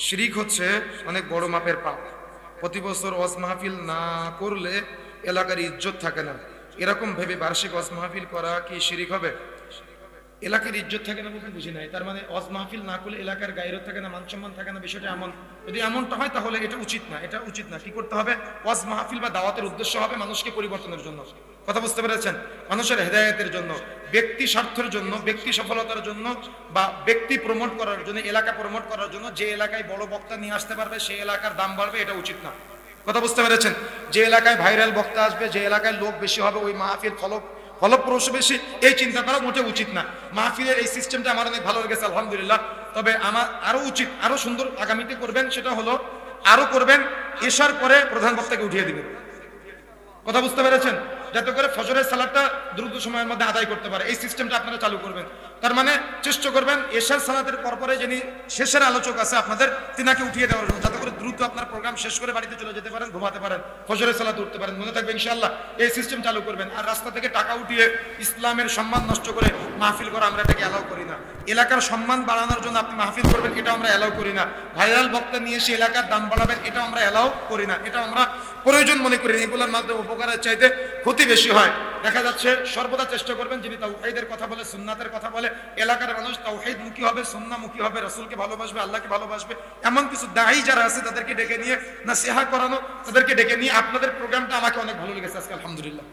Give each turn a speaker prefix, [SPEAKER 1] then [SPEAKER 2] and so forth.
[SPEAKER 1] শিরিক হচ্ছে অনেক বড় মাপের পাপ। প্রতি বছর ওয়াজ মাহফিল না করলে এলাকার ইজ্জত থাকে না, এরকম ভেবে বার্ষিক ওয়াজ মাহফিল করা কি শিরিক হবে? এলাকার ইজ্জত থাকে না বলতে বুঝি নাই, তার মানে ওয়াজ মাহফিল না করলে এলাকার গায়রত থাকে না, মান সম্মান থাকে না, বিষয়টা এমন? যদি এমনটা হয় তাহলে এটা উচিত না, এটা উচিত না। কি করতে হবে? ওয়াজ মাহফিল বা দাওয়াতের উদ্দেশ্য হবে মানুষকে পরিবর্তনের জন্য, কথা বুঝতে পেরেছেন? মানুষের হেদায়েতের জন্য, ব্যক্তি স্বার্থের জন্য, ব্যক্তি সফলতার জন্য, বা ব্যক্তি প্রমোট করার জন্য, এলাকা প্রমোট করার জন্য। যে এলাকায় বড় বক্তা নিয়ে আসতে পারবে সেই এলাকার দাম বাড়বে, এটা উচিত না, কথা বুঝতে পেরেছেন? যে এলাকায় ভাইরাল বক্তা আসবে, যে এলাকায় লোক বেশি হবে, ওই মাহফিল ফলপ্রসূ বেশি, এই চিন্তা করা মোটে উচিত না। মাহফিলের এই সিস্টেমটা আমার অনেক ভালো লেগেছে, আলহামদুলিল্লাহ। তবে আমার আরো উচিত, আরো সুন্দর আগামীতে করবেন, সেটা হলো আরো করবেন এশার পরে প্রধান বক্তাকে উঠিয়ে দিবেন, কথা বুঝতে পেরেছেন? যাতে করে ফজরের সালাতটা দ্রুত সময়ের মধ্যে আদায় করতে পারে, এই সিস্টেমটা আপনারা চালু করবেন। তার মানে চেষ্টা করবেন এশার সালাতের পরে যিনি শেষের আলোচক আছে আপনাদের, তিনাকে উঠিয়ে দেওয়ার জন্য, যাতে করে দ্রুত আপনার প্রোগ্রাম শেষ করে বাড়িতে চলে যেতে পারেন, ঘুমাতে পারেন, ফজরের সালাতে উঠতে পারেন। মনে থাকবে ইনশাআল্লাহ, এই সিস্টেম চালু করবেন। আর রাস্তা থেকে টাকা উঠিয়ে ইসলামের সম্মান নষ্ট করে মাহফিল করা আমরা এটাকে অ্যালাউ করি না। এলাকার সম্মান বাড়ানোর জন্য আপনি মাহফিল করবেন, এটা আমরা অ্যালাউ করি না। ভাইরাল বক্তা নিয়ে এসে এলাকার দাম বাড়াবেন, এটা আমরা অ্যালাউ করি না। এটা আমরা প্রয়োজন মনে করি না, এগুলোর মাধ্যমে উপকারের চাইতে ক্ষতি বেশি হয়। দেখা যাচ্ছে সর্বদা চেষ্টা করবেন যিনি তাওহীদের কথা বলে, সুন্নাতের কথা বলে, এলাকার মানুষ তাওহীদ মুখী হবে, সুন্নাহ মুখী হবে, রাসূলকে ভালোবাসবে, আল্লাহকে ভালোবাসবে, এমন কিছু দায়ী যারা আছে তাদেরকে ডেকে নিয়ে নাসিহা করানো, তাদেরকে ডেকে নিয়ে। আপনাদের প্রোগ্রামটা আমাকে অনেক ভালো লেগেছে আজকে, আলহামদুলিল্লাহ।